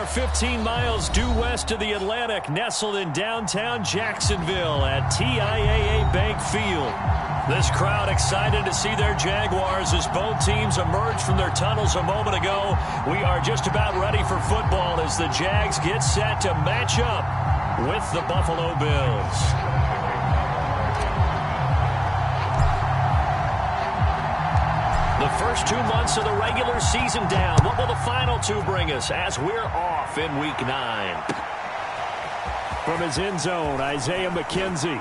are 15 miles due west of the Atlantic, nestled in downtown Jacksonville at TIAA Bank Field. This crowd excited to see their Jaguars as both teams emerged from their tunnels a moment ago. We are just about ready for football as the Jags get set to match up with the Buffalo Bills. The first 2 months of the regular season down. What will the final two bring us as we're off in Week 9? From his end zone, Isaiah McKenzie.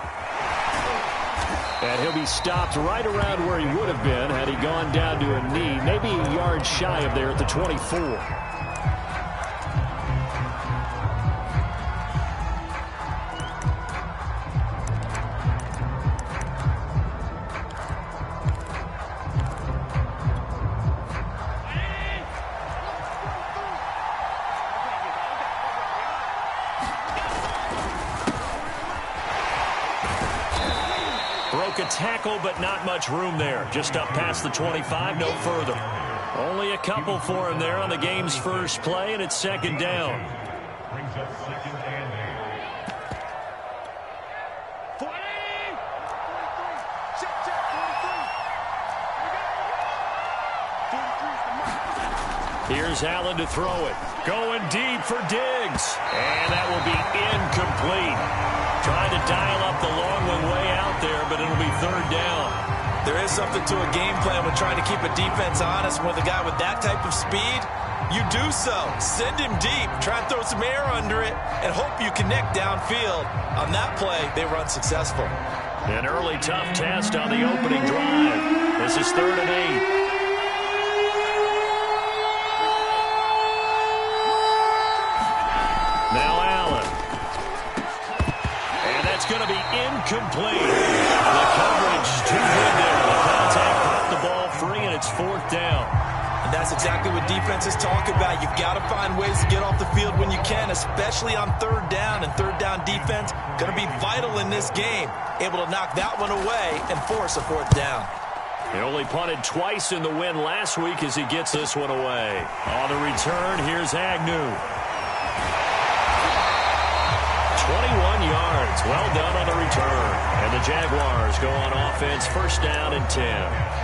And he'll be stopped right around where he would have been had he gone down to a knee, maybe a yard shy of there at the 24. Broke a tackle, but not much room there. Just up past the 25, no further. Only a couple for him there on the game's first play, and it's second down. Brings up second and 8. 43. Here's Allen to throw it. Going deep for Diggs. And that will be incomplete. Trying to dial up the long one way out there, but it'll be third down. There is something to a game plan with trying to keep a defense honest. With a guy with that type of speed, you do so. Send him deep. Try and throw some air under it and hope you connect downfield. On that play, they were unsuccessful. An early tough test on the opening drive. This is 3rd and 8. Now Allen. And that's going to be incomplete. The coverage is too good there. The contact popped the ball free, and it's 4th down. And that's exactly what defenses talk about. You've got to find ways to get off the field when you can, especially on 3rd down. And 3rd down defense going to be vital in this game. Able to knock that one away and force a 4th down. He only punted twice in the win last week as he gets this one away. On the return, here's Agnew. 21 yards. Well done on the return. And the Jaguars go on offense, 1st down and 10.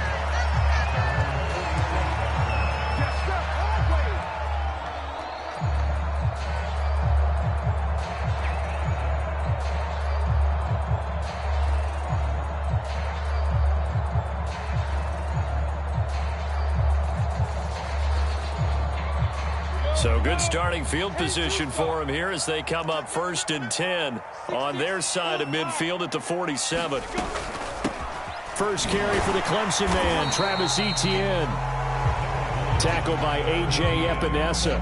So good starting field position for him here as they come up 1st and 10 on their side of midfield at the 47. First carry for the Clemson man, Travis Etienne. Tackled by A.J. Epinesa.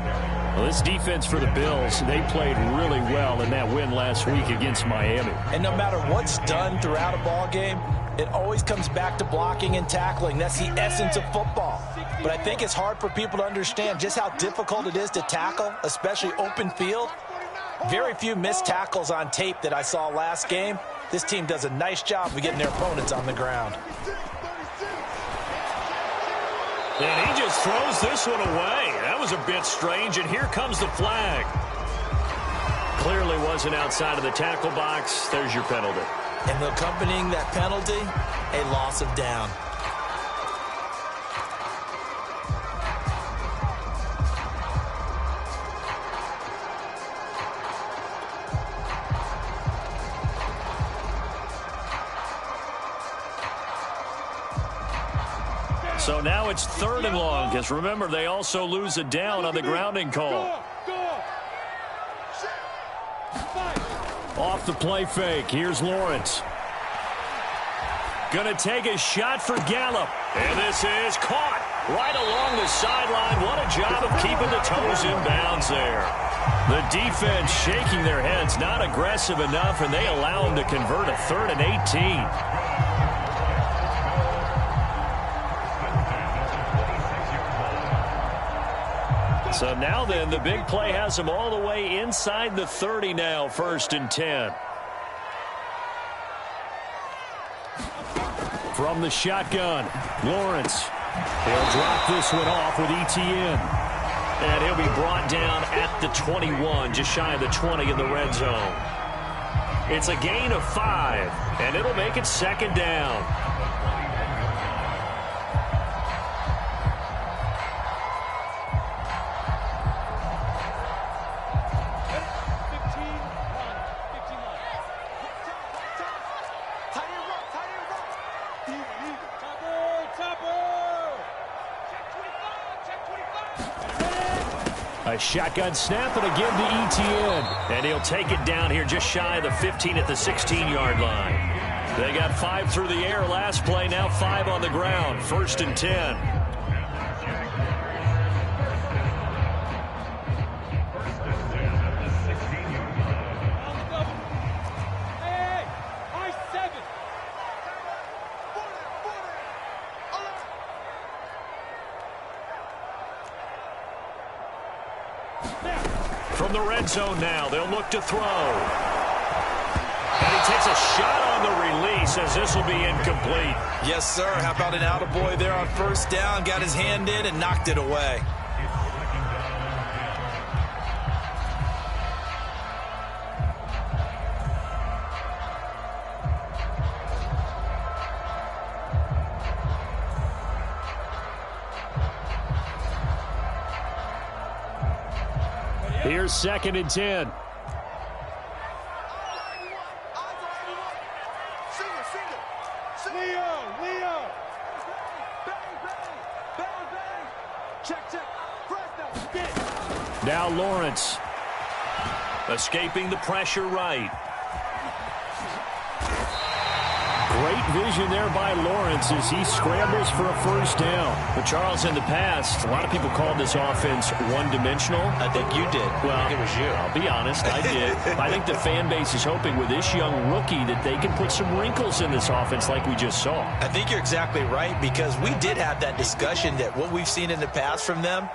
Well, this defense for the Bills, they played really well in that win last week against Miami. And no matter what's done throughout a ball game, it always comes back to blocking and tackling. That's the essence of football. But I think it's hard for people to understand just how difficult it is to tackle, especially open field. Very few missed tackles on tape that I saw last game. This team does a nice job of getting their opponents on the ground. And he just throws this one away. That was a bit strange, and here comes the flag. Clearly wasn't outside of the tackle box. There's your penalty. And accompanying that penalty, a loss of down. So now it's 3rd and long, because remember, they also lose a down on the grounding call. Off the play fake, here's Lawrence. Gonna take a shot for Gallup. And this is caught right along the sideline. What a job of keeping the toes in bounds there. The defense shaking their heads, not aggressive enough, and they allow them to convert a 3rd and 18. So now then, the big play has them all the way inside the 30 now, 1st and 10. From the shotgun, Lawrence. He'll drop this one off with Etienne. And he'll be brought down at the 21, just shy of the 20 in the red zone. It's a gain of 5, and it'll make it second down. A shotgun snap and a give to ETN. And he'll take it down here just shy of the 15 at the 16-yard line. They got 5 through the air last play, now 5 on the ground. 1st and 10. From the red zone now, they'll look to throw. And he takes a shot on the release as this will be incomplete. Yes, sir. How about an attaboy there on 1st down? Got his hand in and knocked it away. Here's 2nd and 10. Now Lawrence. Escaping the pressure right. Great vision there by Lawrence as he scrambles for a 1st down. But Charles, in the past, a lot of people called this offense one-dimensional. I think you did. Well, I think it was you. I'll be honest, I did. I think the fan base is hoping with this young rookie that they can put some wrinkles in this offense like we just saw. I think you're exactly right, because we did have that discussion that what we've seen in the past from them,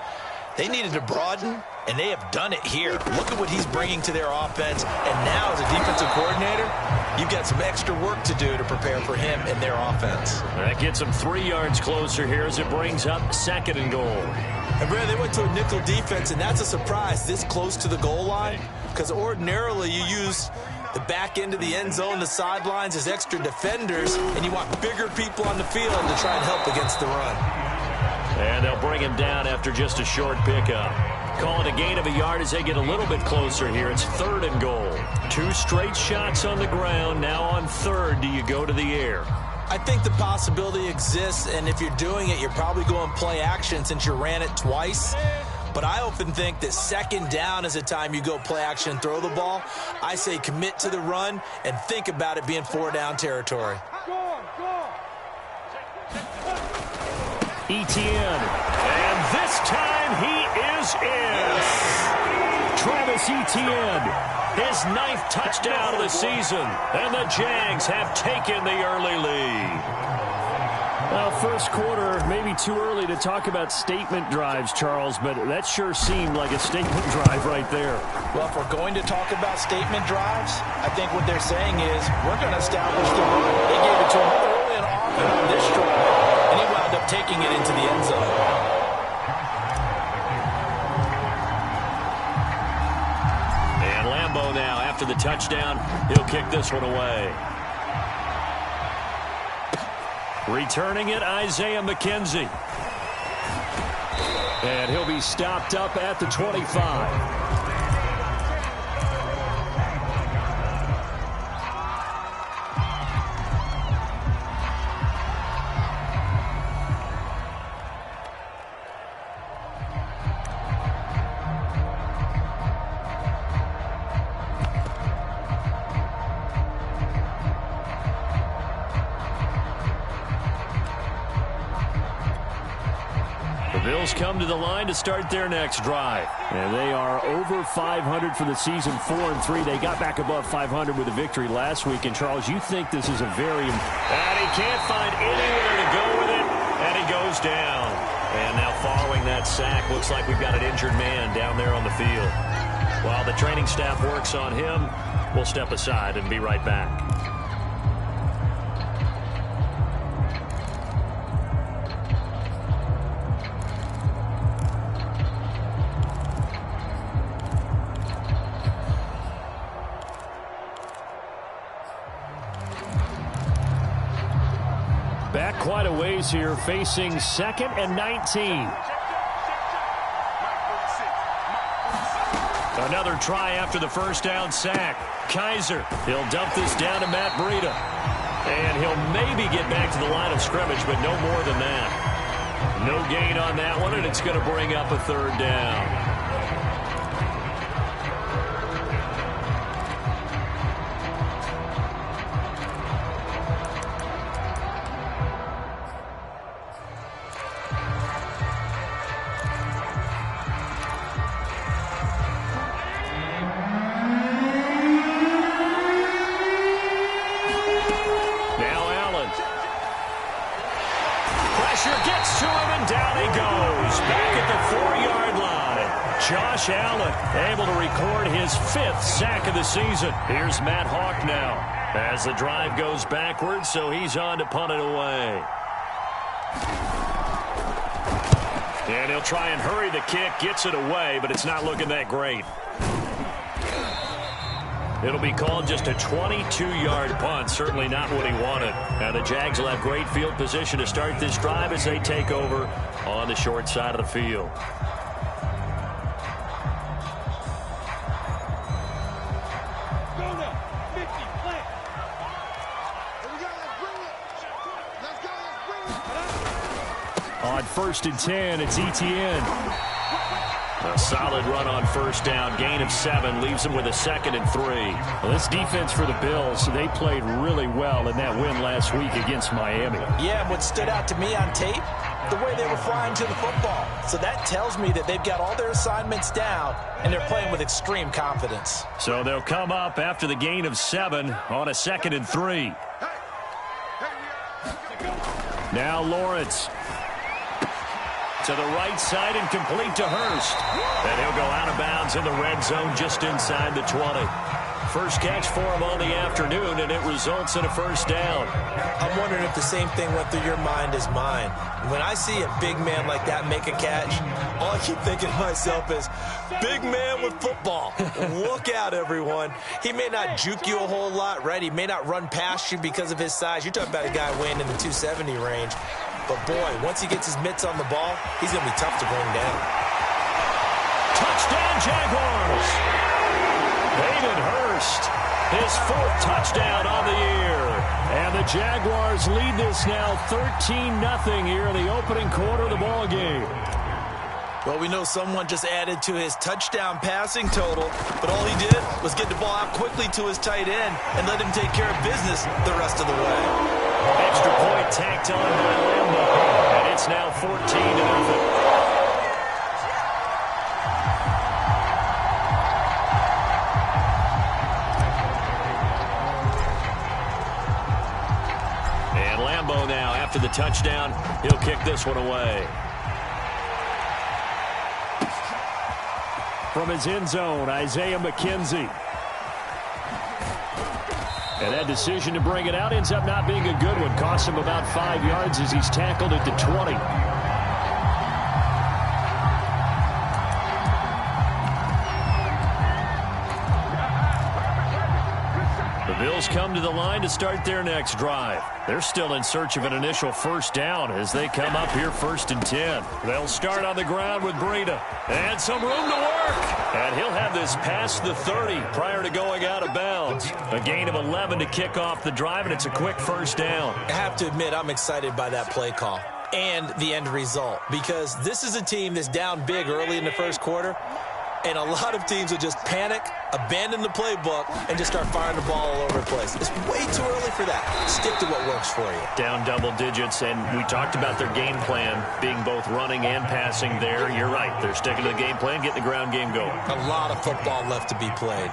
they needed to broaden, and they have done it here. Look at what he's bringing to their offense. And now, as a defensive coordinator, you've got some extra work to do to prepare for him and their offense. That gets them 3 yards closer here as it brings up 2nd and goal. And, Brad, they went to a nickel defense, and that's a surprise this close to the goal line, because ordinarily you use the back end of the end zone, the sidelines as extra defenders, and you want bigger people on the field to try and help against the run. And they'll bring him down after just a short pickup. Calling a gain of a yard as they get a little bit closer here. It's 3rd and goal. 2 straight shots on the ground. Now on 3rd, do you go to the air? I think the possibility exists, and if you're doing it, you're probably going play action since you ran it twice. But I often think that 2nd down is a time you go play action and throw the ball. I say commit to the run and think about it being 4-down territory. ETN, and this time he is in. Travis Etienne, his 9th touchdown of the season, and the Jags have taken the early lead. Well, first quarter, maybe too early to talk about statement drives, Charles, but that sure seemed like a statement drive right there. Well, if we're going to talk about statement drives, I think what they're saying is we're going to establish the run. They gave it to him early and often on this drive, and he wound up taking it into the end zone. And Lambeau now, after the touchdown, he'll kick this one away. Returning it, Isaiah McKenzie. And he'll be stopped up at the 25. Bills come to the line to start their next drive. And they are over 500 for the season, 4-3. They got back above 500 with a victory last week. And, Charles, you think this is a very... And he can't find anywhere to go with it. And he goes down. And now following that sack, looks like we've got an injured man down there on the field. While the training staff works on him, we'll step aside and be right back. Back quite a ways here, facing 2nd and 19. Another try after the first down sack. Kaiser, he'll dump this down to Matt Breida. And he'll maybe get back to the line of scrimmage, but no more than that. No gain on that one, and it's going to bring up a 3rd down. Gets to him, and down he goes. Back at the 4-yard line. Josh Allen able to record his 5th sack of the season. Here's Matt Hawk now as the drive goes backwards, so he's on to punt it away. And he'll try and hurry the kick, gets it away, but it's not looking that great. It'll be called just a 22-yard punt. Certainly not what he wanted. Now the Jags will have great field position to start this drive as they take over on the short side of the field. On 1st and 10, it's Etienne. A solid run on 1st down. Gain of 7 leaves them with a 2nd and 3. Well, this defense for the Bills, they played really well in that win last week against Miami. Yeah, what stood out to me on tape, the way they were flying to the football. So that tells me that they've got all their assignments down, and they're playing with extreme confidence. So they'll come up after the gain of 7 on a 2nd and 3. Now Lawrence. To the right side and complete to Hurst. And he'll go out of bounds in the red zone just inside the 20. First catch for him on the afternoon, and it results in a 1st down. I'm wondering if the same thing went through your mind as mine. When I see a big man like that make a catch, all I keep thinking to myself is, big man with football. Look out, everyone. He may not juke you a whole lot, right? He may not run past you because of his size. You're talking about a guy weighing in the 270 range. But, boy, once he gets his mitts on the ball, he's going to be tough to bring down. Touchdown, Jaguars! Hayden Hurst, his 4th touchdown on the year. And the Jaguars lead this now 13-0 here in the opening quarter of the ball game. Well, we know someone just added to his touchdown passing total, but all he did was get the ball out quickly to his tight end and let him take care of business the rest of the way. Extra point tacked on by Lambo, and it's now 14-0. And Lambo now, after the touchdown, he'll kick this one away. From his end zone, Isaiah McKenzie. And that decision to bring it out ends up not being a good one. Costs him about 5 yards as he's tackled at the 20. The Bills come to the line to start their next drive. They're still in search of an initial 1st down as they come up here 1st and 10. They'll start on the ground with Breida. And some room to work. And he'll have this past the 30 prior to going out of bounds. A gain of 11 to kick off the drive, and it's a quick 1st down. I have to admit, I'm excited by that play call and the end result, because this is a team that's down big early in the 1st quarter. And a lot of teams will just panic, abandon the playbook, and just start firing the ball all over the place. It's way too early for that. Stick to what works for you. Down double digits, and we talked about their game plan being both running and passing there. You're right. They're sticking to the game plan, getting the ground game going. A lot of football left to be played.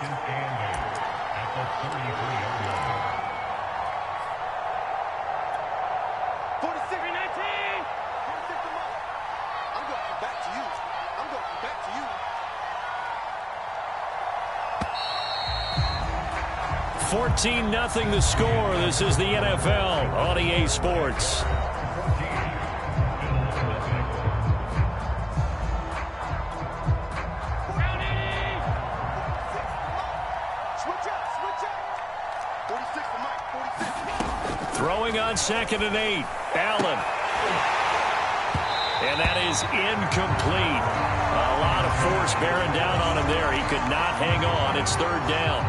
$14-0 the score. This is the NFL on EA Sports. Throwing on 2nd and 8. Allen. And that is incomplete. A lot of force bearing down on him there. He could not hang on. It's third down.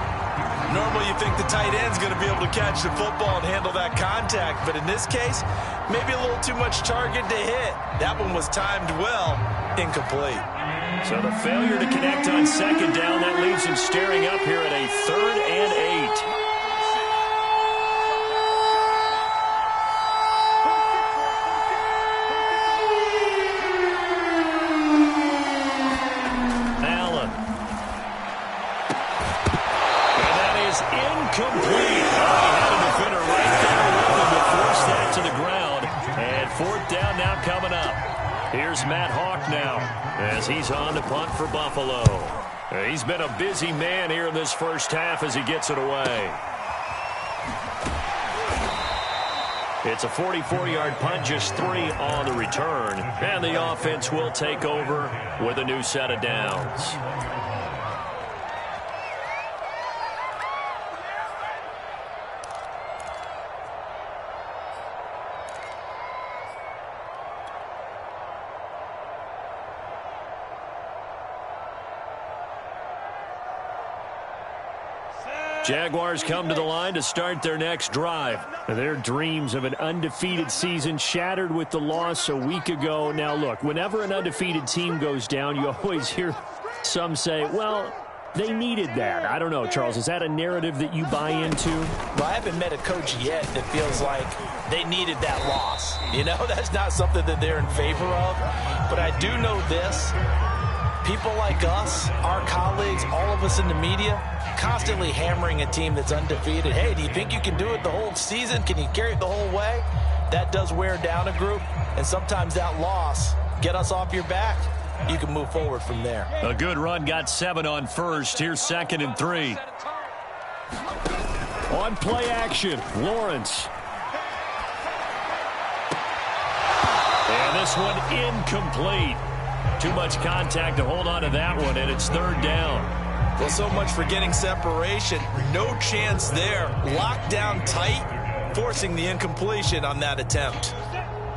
Normally you think the tight end's going to be able to catch the football and handle that contact, but in this case, maybe a little ttoo much target to hit. That one was timed well, incomplete. So the failure to connect on second down, that leaves him staring up here at a 3rd and 8. Incomplete. He had a defender right there with him to force that to the ground. And 4th down now coming up. Here's Matt Hawk now as he's on to punt for Buffalo. He's been a busy man here in this first half as he gets it away. It's a 44-yard punt, just 3 on the return. And the offense will take over with a new set of downs. Jaguars come to the line to start their next drive. Their dreams of an undefeated season shattered with the loss a week ago. Now, look, whenever an undefeated team goes down, you always hear some say, well, they needed that. I don't know, Charles. Is that a narrative that you buy into? Well, I haven't met a coach yet that feels like they needed that loss. You know, that's not something that they're in favor of. But I do know this. People like us, our colleagues, all of us in the media, constantly hammering a team that's undefeated. Hey, do you think you can do it the whole season? Can you carry it the whole way? That does wear down a group, and sometimes that loss, get us off your back, you can move forward from there. A good run, got 7 on first. Here's 2nd and 3. On play action, Lawrence. And this one incomplete. Too much contact to hold on to that one, and it's 3rd down. Well, so much for getting separation. No chance there. Locked down tight, forcing the incompletion on that attempt.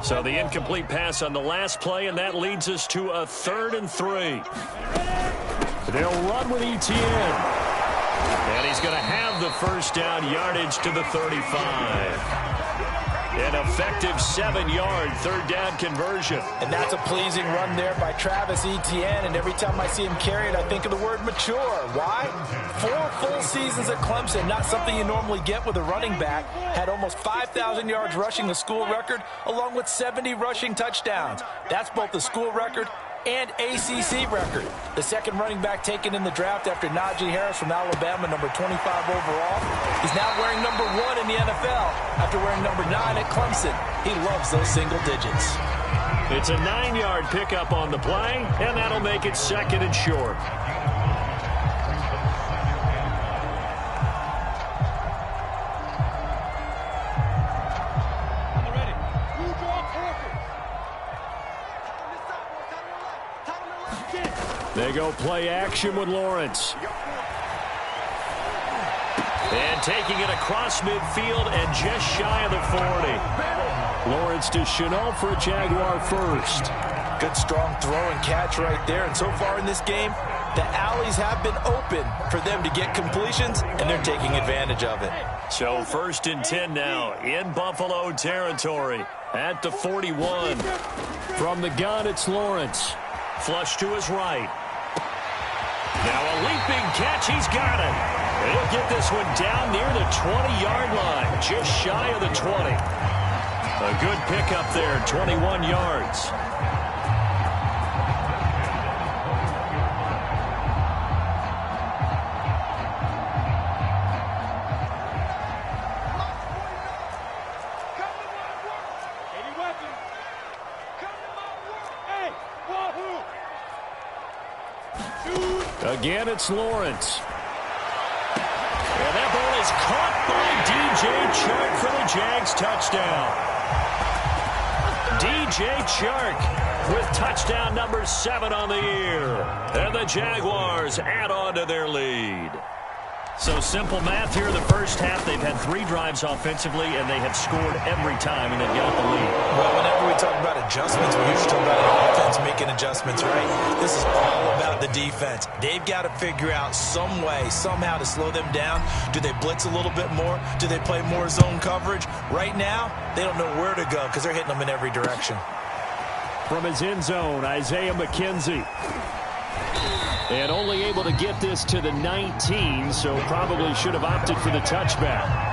So the incomplete pass on the last play, and that leads us to a 3rd and 3. They'll run with Etienne. And he's going to have the first down yardage to the 35. An effective 7-yard 3rd down conversion. And that's a pleasing run there by Travis Etienne. And every time I see him carry it, I think of the word mature. Why? 4 full seasons at Clemson, not something you normally get with a running back. Had almost 5,000 yards rushing, the school record, along with 70 rushing touchdowns. That's both the school record and ACC record. The second running back taken in the draft after Najee Harris from Alabama, number 25 overall. He's now wearing number 1 in the NFL after wearing number 9 at Clemson. He loves those single digits. It's a 9-yard pickup on the play, and that'll make it 2nd and short. They go play action with Lawrence. And taking it across midfield and just shy of the 40. Lawrence to Chenault for a Jaguar first. Good strong throw and catch right there. And so far in this game, the alleys have been open for them to get completions, and they're taking advantage of it. So 1st and 10 now in Buffalo territory at the 41. From the gun, it's Lawrence. Flush to his right. Now a leaping catch. He's got it. He'll get this one down near the 20-yard line, just shy of the 20. A good pickup there, 21 yards. Again, it's Lawrence. And that ball is caught by DJ Chark for the Jags touchdown. DJ Chark with touchdown number 7 on the year. And the Jaguars add on to their lead. So simple math here in the first half. They've had 3 drives offensively, and they have scored every time, and they've got the lead. Well, whenever we talk about adjustments, we usually talk about an offense making adjustments, right? This is all about the defense. They've got to figure out some way, somehow to slow them down. Do they blitz a little bit more? Do they play more zone coverage? Right now, they don't know where to go because they're hitting them in every direction. From his end zone, Isaiah McKenzie. And only able to get this to the 19, so probably should have opted for the touchback.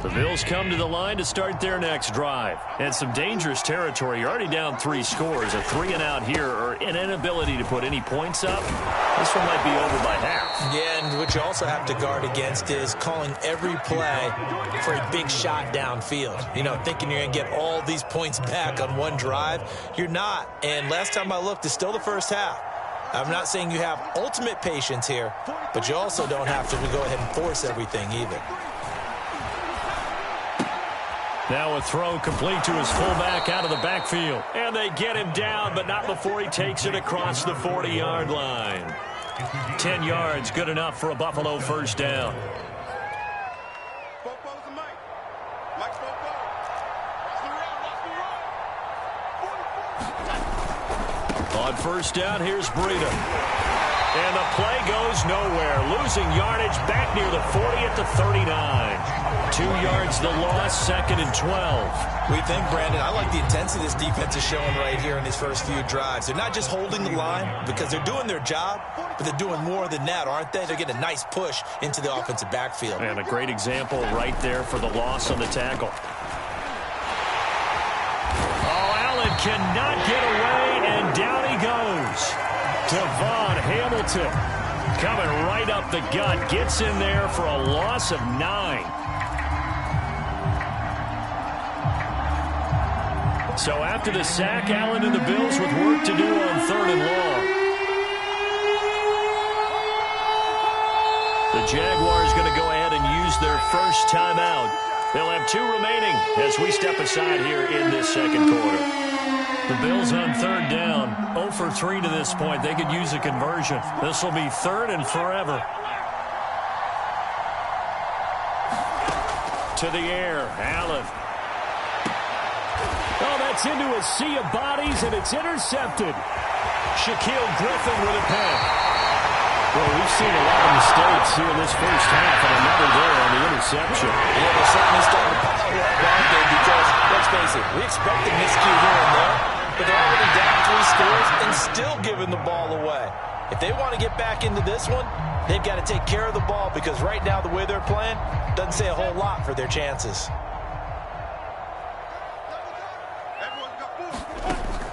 The Bills come to the line to start their next drive. And some dangerous territory. You're already down 3 scores. A 3-and-out here, or an inability to put any points up. This one might be over by half. Yeah, and what you also have to guard against is calling every play for a big shot downfield. You know, thinking you're going to get all these points back on one drive. You're not. And last time I looked, it's still the first half. I'm not saying you have ultimate patience here, but you also don't have to go ahead and force everything either. Now a throw complete to his fullback out of the backfield. And they get him down, but not before he takes it across the 40-yard line. 10 yards, good enough for a Buffalo first down. On first down, here's Breida. And the play goes nowhere. Losing yardage back near the 40 at the 39. 2 yards the loss, 2nd and 12. We think, Brandon, I like the intensity this defense is showing right here in these first few drives. They're not just holding the line because they're doing their job, but they're doing more than that, aren't they? They're getting a nice push into the offensive backfield. And a great example right there for the loss on the tackle. Oh, Allen cannot get away, and down he goes. Devon Hamilton coming right up the gut. Gets in there for a loss of 9. So after the sack, Allen and the Bills with work to do on 3rd and long. The Jaguars going to go ahead and use their first timeout. They'll have 2 remaining as we step aside here in this second quarter. The Bills on 3rd down, 0 for 3 to this point. They could use a conversion. This will be 3rd and forever. To the air, Allen. Oh, that's into a sea of bodies, and it's intercepted. Shaquille Griffin with a pick. Well, we've seen a lot of mistakes here in this first half, and another there on the interception. Yeah, they're certainly starting to pile up ground because, let's face it, we expect a miscue here and there, but they're already down 3 scores and still giving the ball away. If they want to get back into this one, they've got to take care of the ball because right now the way they're playing doesn't say a whole lot for their chances.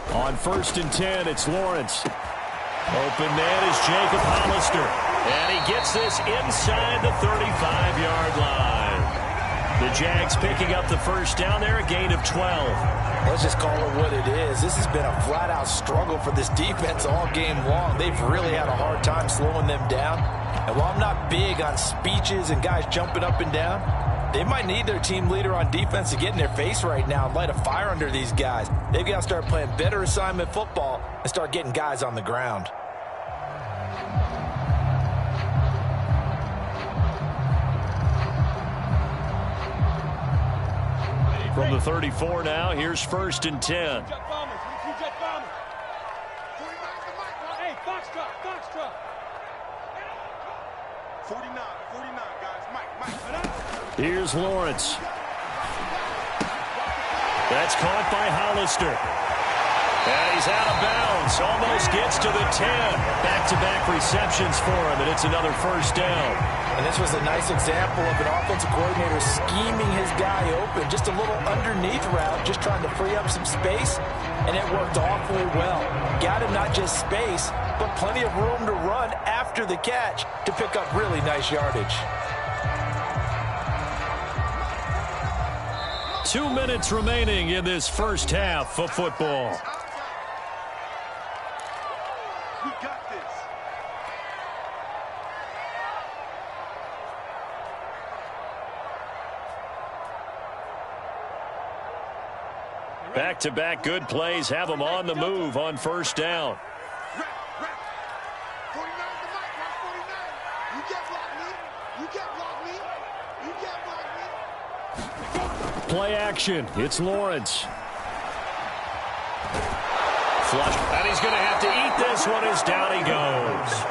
On 1st and 10, it's Lawrence. Open man is Jacob Hollister. And he gets this inside the 35-yard line. The Jags picking up the first down there, a gain of 12. Let's just call it what it is. This has been a flat-out struggle for this defense all game long. They've really had a hard time slowing them down. And while I'm not big on speeches and guys jumping up and down, they might need their team leader on defense to get in their face right now and light a fire under these guys. They've got to start playing better assignment football and start getting guys on the ground. From the 34 now, here's 1st and 10. Hey, Foxtrot. 49, guys. Mike. Here's Lawrence. That's caught by Hollister. And he's out of bounds. Almost gets to the 10. Back-to-back receptions for him, and it's another first down. And this was a nice example of an offensive coordinator scheming his guy open. Just a little underneath route, just trying to free up some space, and it worked awfully well. Got him not just space, but plenty of room to run after the catch to pick up really nice yardage. 2 minutes remaining in this first half of football. We got this. Back-to-back good plays have them on the move on first down. 49 the mic, 149. You can't block me. You can't block me. You can't block me. Play action. It's Lawrence. Flush. And he's going to have to eat this one as down he goes.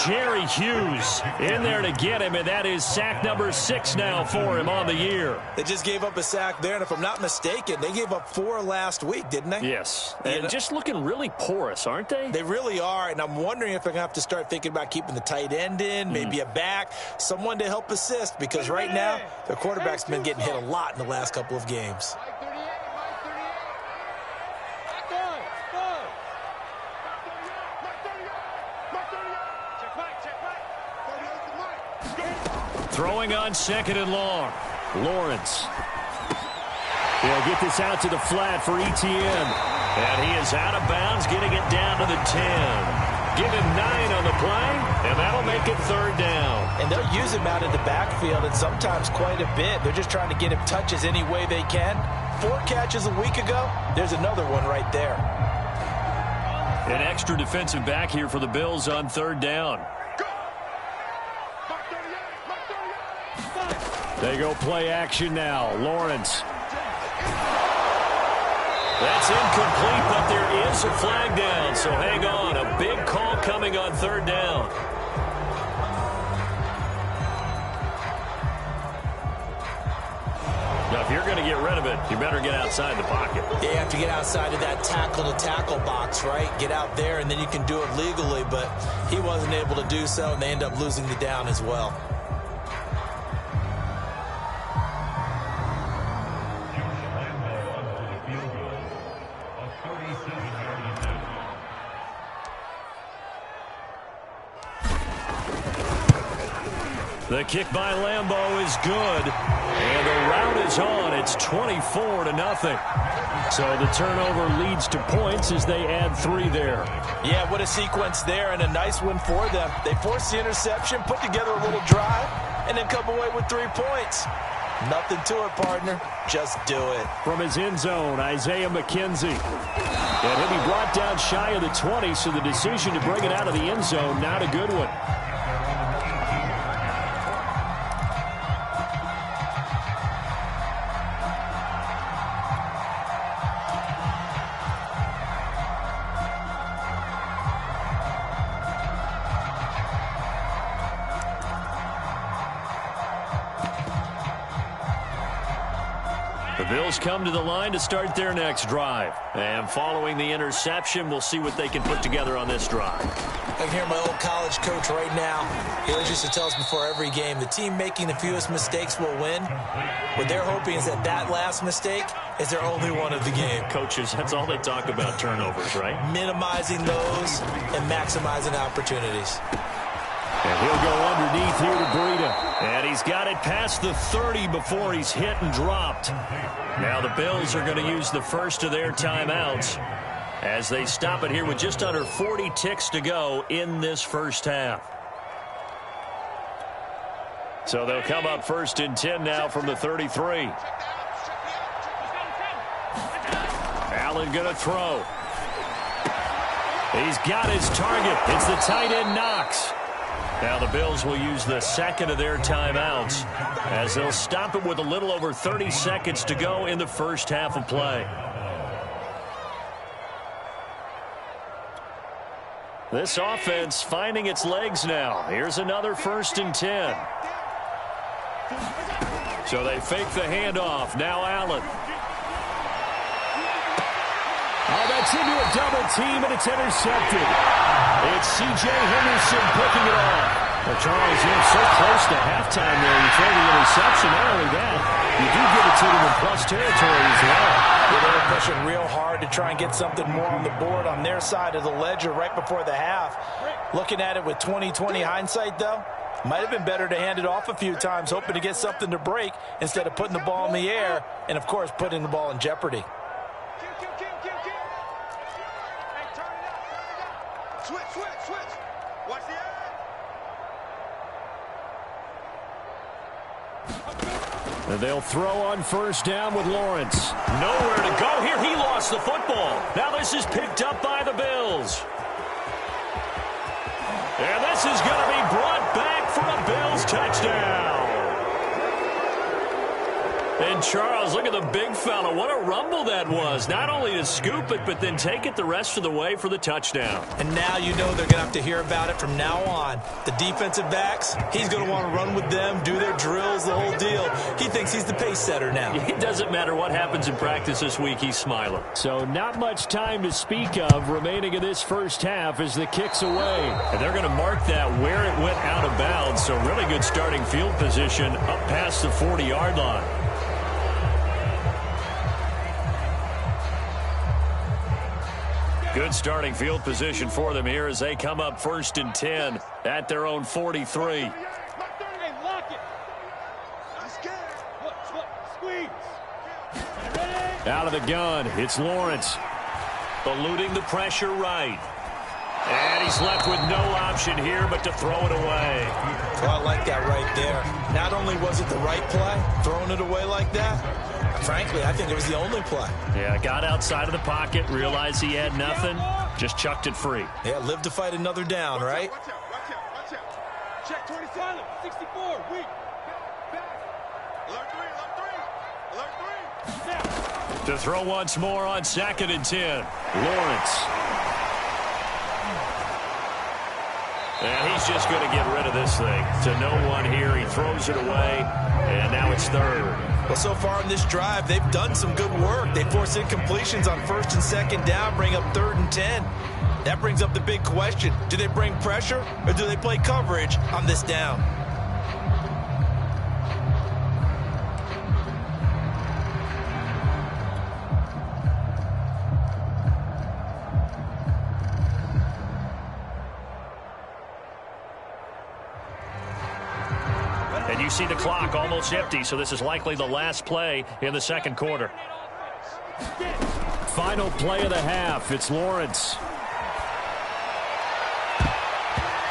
Jerry Hughes in there to get him, and that is sack number 6 now for him on the year. They just gave up a sack there, and if I'm not mistaken, they gave up 4 last week, didn't they? Yes, and just looking really porous, aren't they? They really are, and I'm wondering if they're going to have to start thinking about keeping the tight end in, maybe a back, someone to help assist, because right now, their quarterback's been getting hit a lot in the last couple of games. Throwing on 2nd and long. Lawrence. He'll get this out to the flat for Etienne. And he is out of bounds, getting it down to the 10. Give him 9 on the play, and that'll make it 3rd down. And they'll use him out in the backfield, and sometimes quite a bit. They're just trying to get him touches any way they can. 4 catches a week ago. There's another one right there. An extra defensive back here for the Bills on 3rd down. They go play action now. Lawrence. That's incomplete, but there is a flag down, so hang on. A big call coming on 3rd down. Now, if you're going to get rid of it, you better get outside the pocket. Yeah, you have to get outside of that tackle-to-tackle box, right? Get out there, and then you can do it legally, but he wasn't able to do so, and they end up losing the down as well. The kick by Lambeau is good, and the route is on. It's 24-0. So the turnover leads to points as they add 3 there. Yeah, what a sequence there, and a nice one for them. They forced the interception, put together a little drive, and then come away with 3 points. Nothing to it, partner. Just do it. From his end zone, Isaiah McKenzie. And he'll be brought down shy of the 20, so the decision to bring it out of the end zone, not a good one. The Bills come to the line to start their next drive. And following the interception, we'll see what they can put together on this drive. I can hear my old college coach right now. He always used to tell us before every game, the team making the fewest mistakes will win. What they're hoping is that last mistake is their only one of the game. Coaches, that's all they talk about, turnovers, right? Minimizing those and maximizing opportunities. And he'll go underneath here to Breida. And he's got it past the 30 before he's hit and dropped. Now the Bills are going to use the first of their timeouts as they stop it here with just under 40 ticks to go in this first half. So they'll come up 1st and 10 now from the 33. Allen going to throw. He's got his target. It's the tight end Knox. Now the Bills will use the second of their timeouts as they'll stop it with a little over 30 seconds to go in the first half of play. This offense finding its legs now. Here's another 1st and 10. So they fake the handoff. Now Allen. Oh, that's into a double team, and it's intercepted. It's C.J. Henderson picking it off. Well, Charles, you're so close to halftime there. You throw the interception. Not only that, you do give it to them in plus territory as well. Yeah, they were pushing real hard to try and get something more on the board on their side of the ledger right before the half. Looking at it with 20/20 hindsight, though, might have been better to hand it off a few times, hoping to get something to break instead of putting the ball in the air and, of course, putting the ball in jeopardy. Switch. Watch the end. And they'll throw on first down with Lawrence. Nowhere to go here. He lost the football. Now this is picked up by the Bills. And this is going to be brought back for a Bills touchdown. And Charles, look at the big fella. What a rumble that was. Not only to scoop it, but then take it the rest of the way for the touchdown. And now you know they're going to have to hear about it from now on. The defensive backs, he's going to want to run with them, do their drills, the whole deal. He thinks he's the pace setter now. It doesn't matter what happens in practice this week. He's smiling. So not much time to speak of remaining in this first half as the kick's away. And they're going to mark that where it went out of bounds. So really good starting field position up past the 40-yard line. Good starting field position for them here as they come up 1st and 10 at their own 43. Hey, lock it. Squeeze. Out of the gun, it's Lawrence. Eluding the pressure right. And he's left with no option here but to throw it away. Oh, I like that right there. Not only was it the right play, throwing it away like that, frankly, I think it was the only play. Yeah, got outside of the pocket, realized he had nothing, just chucked it free. Yeah, live to fight another down, right? Watch out. Check 27, 64, weak. Back. Alert three. To throw once more on 2nd and 10. Lawrence. And he's just going to get rid of this thing. To no one here, he throws it away, and now it's 3rd. Well, so far in this drive, they've done some good work. They force incompletions on 1st and 2nd down, bring up 3rd and 10. That brings up the big question. Do they bring pressure or do they play coverage on this down? And you see the clock almost empty, so this is likely the last play in the 2nd quarter. Final play of the half, it's Lawrence.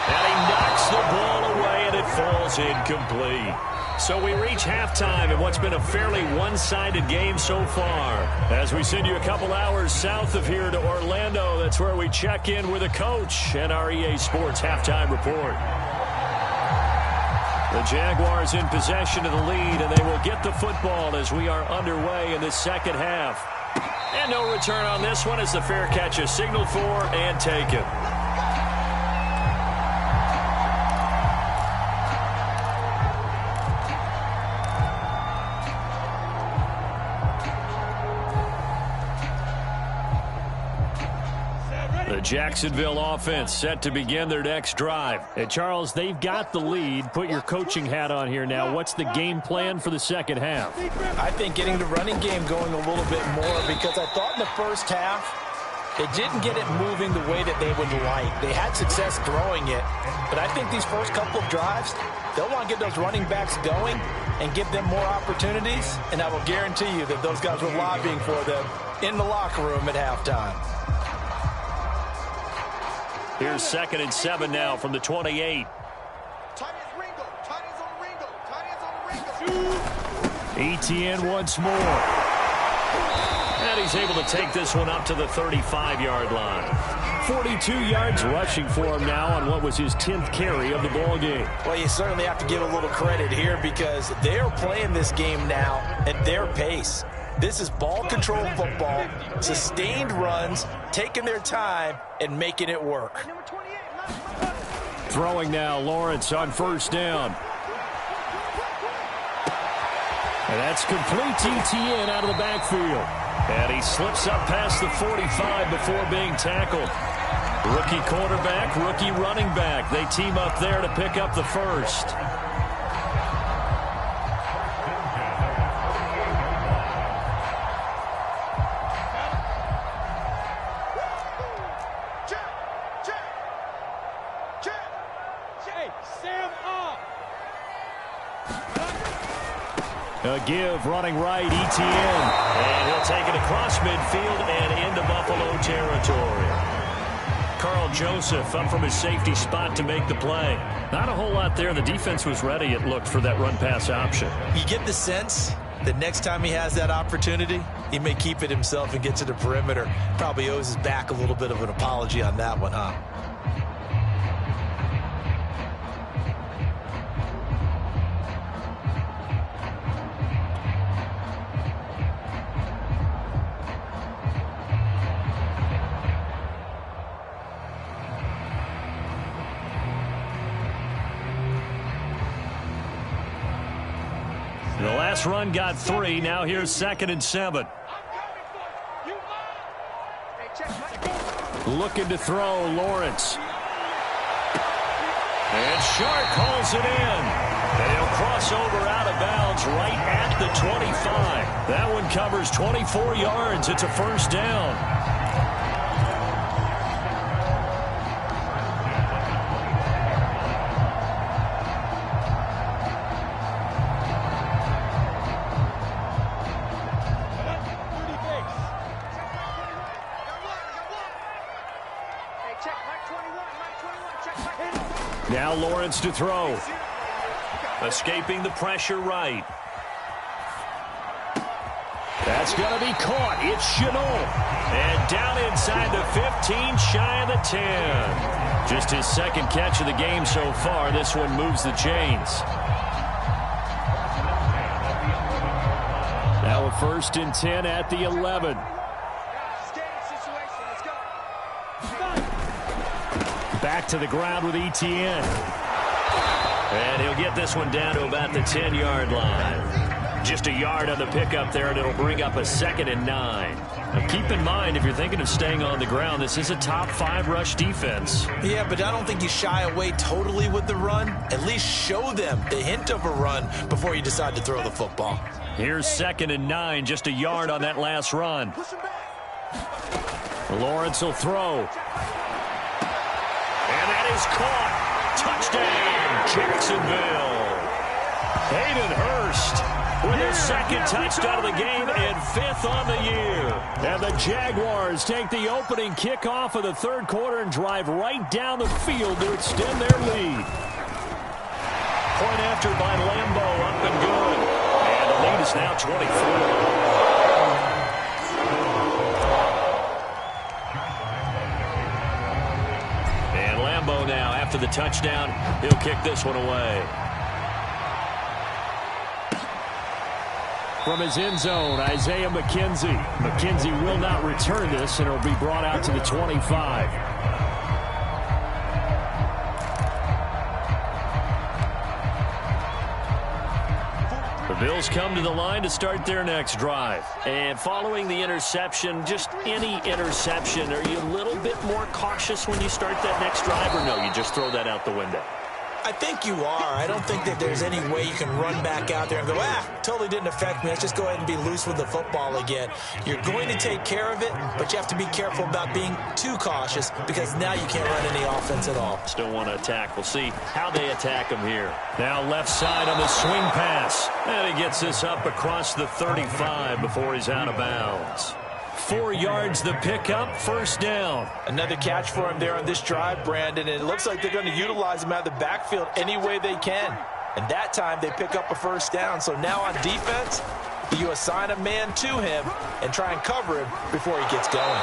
And he knocks the ball away, and it falls incomplete. So we reach halftime in what's been a fairly one-sided game so far. As we send you a couple hours south of here to Orlando, that's where we check in with a coach and our EA Sports halftime report. The Jaguars in possession of the lead, and they will get the football as we are underway in this 2nd half. And no return on this one as the fair catch is signaled for and taken. The Jacksonville offense set to begin their next drive. And Charles, they've got the lead. Put your coaching hat on here now. What's the game plan for the 2nd half? I think getting the running game going a little bit more, because I thought in the first half they didn't get it moving the way that they would like. They had success throwing it, but I think these first couple of drives, they'll want to get those running backs going and give them more opportunities, and I will guarantee you that those guys were lobbying for them in the locker room at halftime. Here's 2nd and 7 now from the 28. ETN once more. And he's able to take this one up to the 35-yard line. 42 yards rushing for him now on what was his 10th carry of the ball game. Well, you certainly have to give a little credit here because they're playing this game now at their pace. This is ball control football, sustained runs, taking their time and making it work. Throwing now, Lawrence on 1st down. And that's complete to ETN out of the backfield. And he slips up past the 45 before being tackled. Rookie quarterback, rookie running back. They team up there to pick up the first. A give running right, ETN. And he'll take it across midfield and into Buffalo territory. Carl Joseph up from his safety spot to make the play. Not a whole lot there. The defense was ready, it looked, for that run-pass option. You get the sense that next time he has that opportunity, he may keep it himself and get to the perimeter. Probably owes his back a little bit of an apology on that one, huh? The last run got 3. Now here's 2nd and 7. Looking to throw, Lawrence. And Shark calls it in. And he'll cross over out of bounds right at the 25. That one covers 24 yards. It's a first down. Now Lawrence to throw. Escaping the pressure right. That's going to be caught. It's Chenault. And down inside the 15, shy of the 10. Just his second catch of the game so far. This one moves the chains. Now a 1st and 10 at the 11. Back to the ground with Etienne. And he'll get this one down to about the 10-yard line. Just a yard on the pickup there, and it'll bring up a 2nd and 9. Now keep in mind, if you're thinking of staying on the ground, this is a top 5 rush defense. Yeah, but I don't think you shy away totally with the run. At least show them the hint of a run before you decide to throw the football. Here's 2nd and 9, just a yard on that last run. Lawrence will throw. And that is caught. Touchdown, Jacksonville. Hayden Hurst with his 2nd touchdown of the game and 5th on the year. And the Jaguars take the opening kickoff of the 3rd quarter and drive right down the field to extend their lead. Point after by Lambo, up and good. And the lead is now 24. Now, after the touchdown, he'll kick this one away. From his end zone, Isaiah McKenzie. McKenzie will not return this, and it'll be brought out to the 25. The Bills come to the line to start their next drive. And following the interception, just any interception, are you a little bit more cautious when you start that next drive, or no, you just throw that out the window? I think you are. I don't think that there's any way you can run back out there and go, totally didn't affect me. Let's just go ahead and be loose with the football again. You're going to take care of it, but you have to be careful about being too cautious because now you can't run any offense at all. Still want to attack. We'll see how they attack him here. Now left side on the swing pass. And he gets this up across the 35 before he's out of bounds. 4 yards the pickup, first down. Another catch for him there on this drive, Brandon, and it looks like they're going to utilize him out of the backfield any way they can. And that time they pick up a first down. So now on defense, you assign a man to him and try and cover him before he gets going.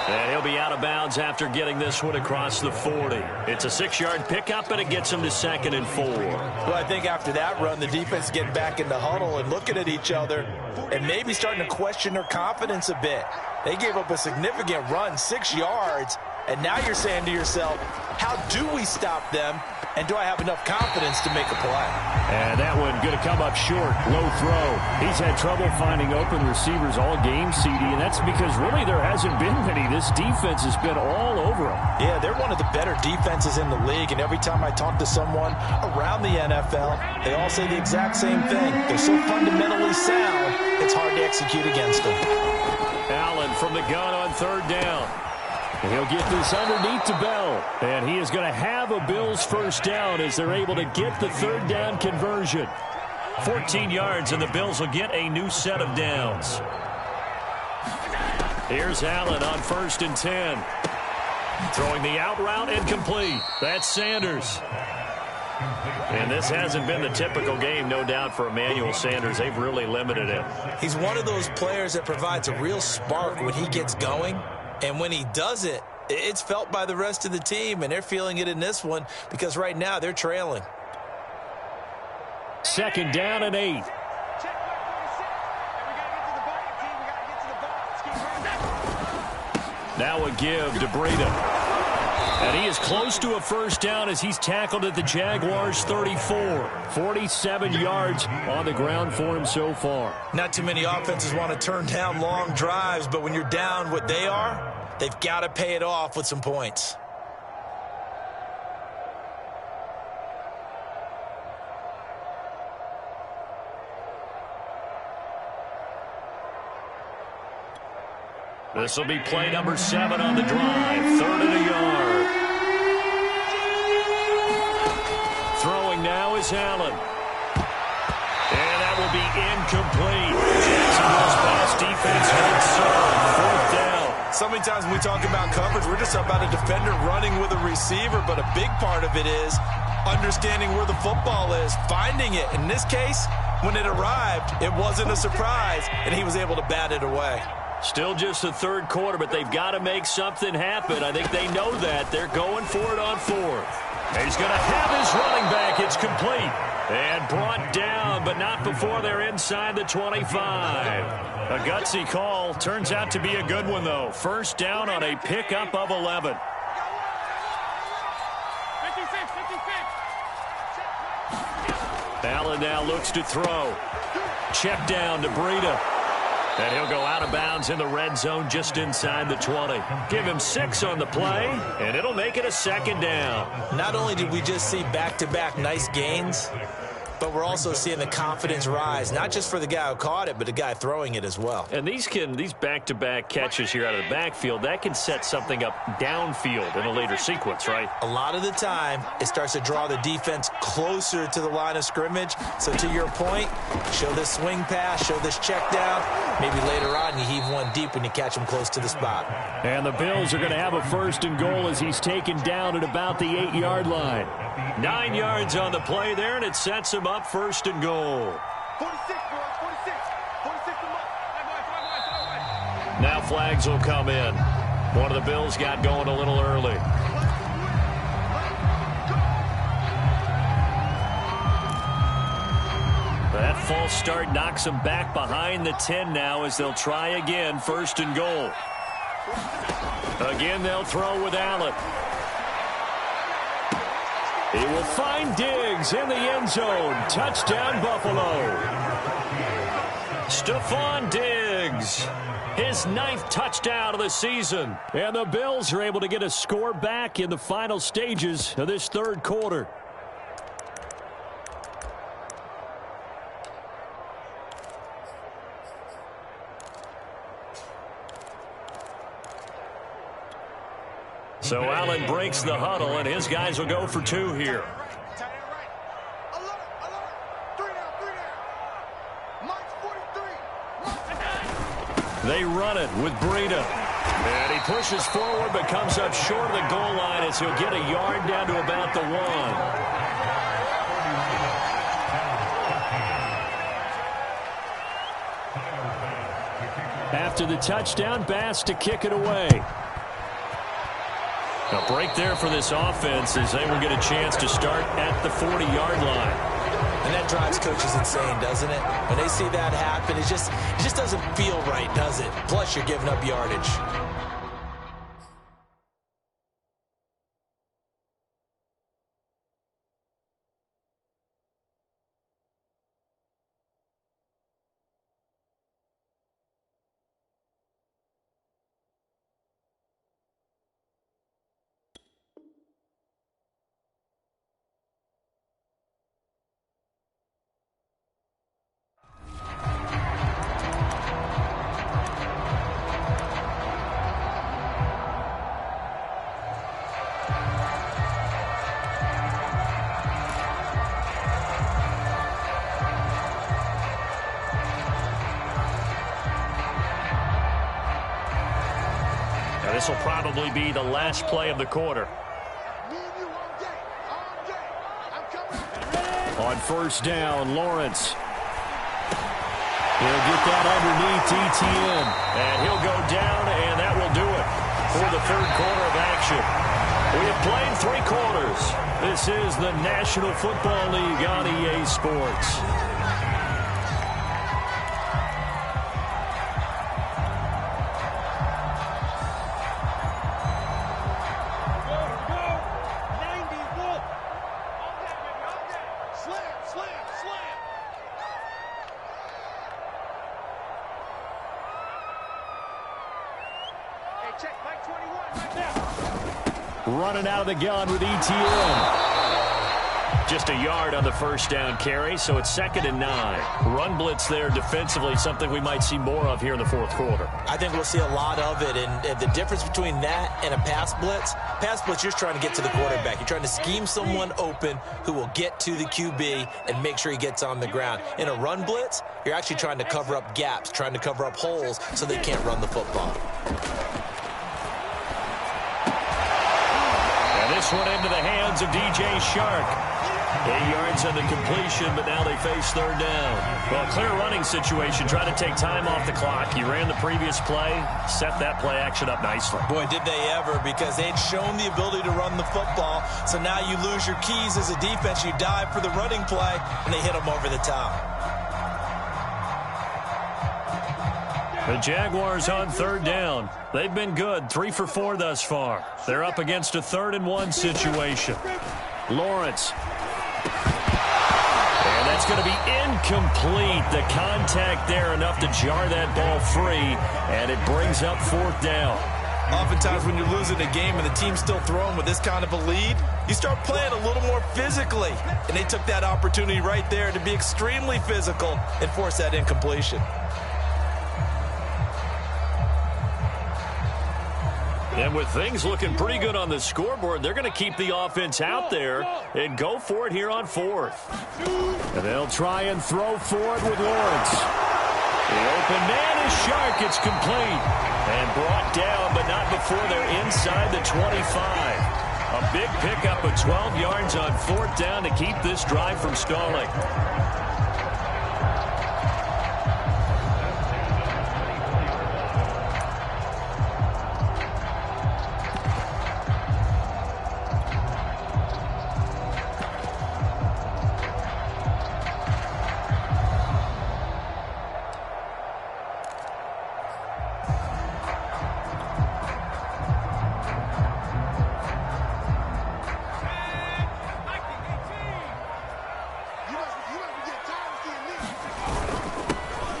And he'll be out of bounds after getting this one across the 40. It's a 6-yard pickup, and it gets him to 2nd and 4. Well, I think after that run, the defense getting back in the huddle and looking at each other and maybe starting to question their confidence a bit. They gave up a significant run, 6 yards, and now you're saying to yourself, how do we stop them, and do I have enough confidence to make a play? And that one going to come up short, low throw. He's had trouble finding open receivers all game, CD, and that's because really there hasn't been many. This defense has been all over them. Yeah, they're one of the better defenses in the league, and every time I talk to someone around the NFL, they all say the exact same thing. They're so fundamentally sound, it's hard to execute against them. Allen from the gun on 3rd down. And he'll get this underneath to Bell. And he is going to have a Bills first down as they're able to get the 3rd down conversion. 14 yards, and the Bills will get a new set of downs. Here's Allen on 1st and 10. Throwing the out route and complete. That's Sanders. And this hasn't been the typical game, no doubt, for Emmanuel Sanders. They've really limited him. He's one of those players that provides a real spark when he gets going. And when he does it, it's felt by the rest of the team, and they're feeling it in this one because right now they're trailing. 2nd down and 8. Now a give to Breida. And he is close to a first down as he's tackled at the Jaguars' 34. 47 yards on the ground for him so far. Not too many offenses want to turn down long drives, but when you're down what they are, they've got to pay it off with some points. This will be play number 7 on the drive. 3rd and a yard. Throwing now is Allen. And that will be incomplete. Jacksonville's pass defense holds serve. 4th down. So many times when we talk about coverage, we're just talking about a defender running with a receiver, but a big part of it is understanding where the football is, finding it. In this case, when it arrived, it wasn't a surprise, and he was able to bat it away. Still just the 3rd quarter, but they've got to make something happen. I think they know that. They're going for it on 4th. He's going to have his running back. It's complete. And brought down, but not before they're inside the 25. A gutsy call. Turns out to be a good one, though. 1st down on a pickup of 11. 56. Allen now looks to throw. Check down to Breida. And he'll go out of bounds in the red zone just inside the 20. Give him 6 on the play, and it'll make it a 2nd down. Not only did we just see back-to-back nice gains, but we're also seeing the confidence rise, not just for the guy who caught it, but the guy throwing it as well. And these back-to-back catches here out of the backfield, that can set something up downfield in a later sequence, right? A lot of the time, it starts to draw the defense closer to the line of scrimmage. So to your point, show this swing pass, show this check down. Maybe later on you heave one deep when you catch him close to the spot. And the Bills are going to have a 1st and goal as he's taken down at about the 8-yard line. 9 yards on the play there, and it sets him up 1st and goal. 46, boys, 46. 46 them up. Now flags will come in. One of the Bills got going a little early. That false start knocks them back behind the 10 now as they'll try again. 1st and goal. Again, they'll throw with Allen. He will find Diggs in the end zone. Touchdown, Buffalo. Stephon Diggs. His 9th touchdown of the season. And the Bills are able to get a score back in the final stages of this 3rd quarter. So Allen breaks the huddle, and his guys will go for 2 here. They run it with Breida. And he pushes forward but comes up short of the goal line as he'll get a yard down to about the 1. After the touchdown, Bass to kick it away. A break there for this offense as they will get a chance to start at the 40-yard line. And that drives coaches insane, doesn't it? When they see that happen, it just doesn't feel right, does it? Plus, you're giving up yardage. This will probably be the last play of the quarter. Me and you all day. All day. I'm coming. On first down, Lawrence. He'll get that underneath ETN. And he'll go down, and that will do it for the third quarter of action. We have played 3 quarters. This is the National Football League on EA Sports. Running out of the gun with ETN. Just a yard on the first down carry, so it's 2nd and 9. Run blitz there defensively, something we might see more of here in the fourth quarter. I think we'll see a lot of it, and the difference between that and a pass blitz, you're trying to get to the quarterback. You're trying to scheme someone open who will get to the QB and make sure he gets on the ground. In a run blitz, you're actually trying to cover up gaps, trying to cover up holes so they can't run the football. This one into the hands of DJ Shark. 8 yards on the completion, but now they face third down. Well, clear running situation. Try to take time off the clock. He ran the previous play, set that play action up nicely. Boy, did they ever, because they'd shown the ability to run the football. So now you lose your keys as a defense. You dive for the running play, and they hit them over the top. The Jaguars on third down. They've been good, 3 for 4 thus far. They're up against a 3rd and 1 situation. Lawrence. And that's going to be incomplete. The contact there enough to jar that ball free, and it brings up 4th down. Oftentimes when you're losing a game and the team's still throwing with this kind of a lead, you start playing a little more physically. And they took that opportunity right there to be extremely physical and force that incompletion. And with things looking pretty good on the scoreboard, they're going to keep the offense out there and go for it here on 4th. And they'll try and throw for it with Lawrence. The open man is Shark. It's complete. And brought down, but not before they're inside the 25. A big pickup of 12 yards on 4th down to keep this drive from stalling.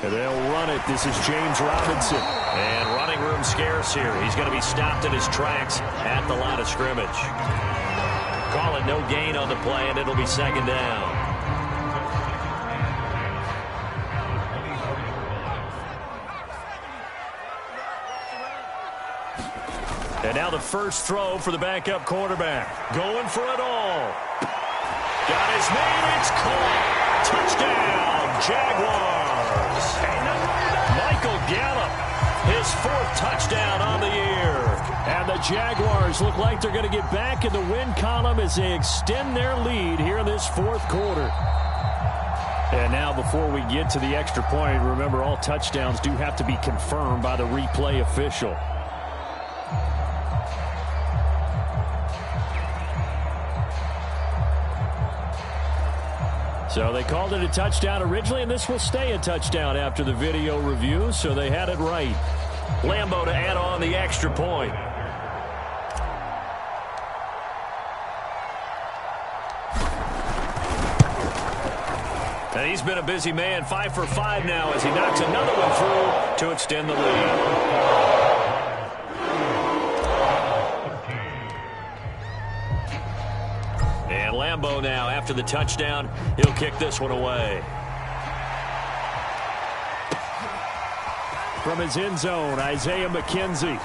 And they'll run it. This is James Robinson. And running room scarce here. He's going to be stopped in his tracks at the line of scrimmage. Call it no gain on the play, and it'll be 2nd down. And now the first throw for the backup quarterback. Going for it all. Got his man. It's caught. Touchdown, Jaguars. Michael Gallup, his 4th touchdown on the year. And the Jaguars look like they're going to get back in the win column as they extend their lead here in this 4th quarter. And now before we get to the extra point, remember all touchdowns do have to be confirmed by the replay official. So they called it a touchdown originally, and this will stay a touchdown after the video review, so they had it right. Lambeau to add on the extra point. And he's been a busy man, 5 for 5 now as he knocks another one through to extend the lead. Lambeau now, after the touchdown, he'll kick this one away. From his end zone, Isaiah McKenzie.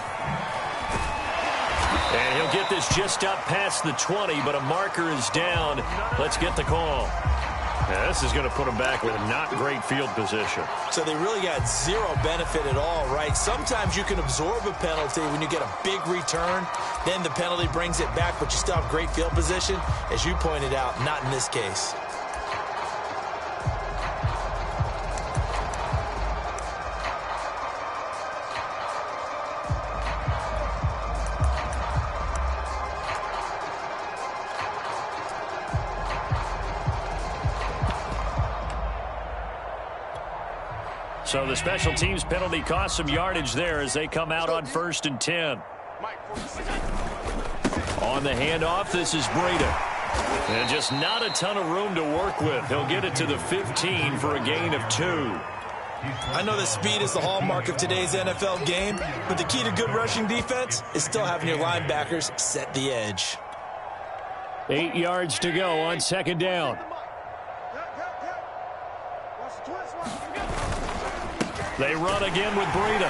And he'll get this just up past the 20, but a marker is down. Let's get the call. Yeah, this is going to put them back with not great field position. So they really got zero benefit at all, right? Sometimes you can absorb a penalty when you get a big return. Then the penalty brings it back, but you still have great field position. As you pointed out, not in this case. So the special teams penalty cost some yardage there as they come out on 1st and 10. On the handoff, this is Breida. And just not a ton of room to work with. He'll get it to the 15 for a gain of 2. I know that speed is the hallmark of today's NFL game, but the key to good rushing defense is still having your linebackers set the edge. 8 yards to go on 2nd down. They run again with Breida.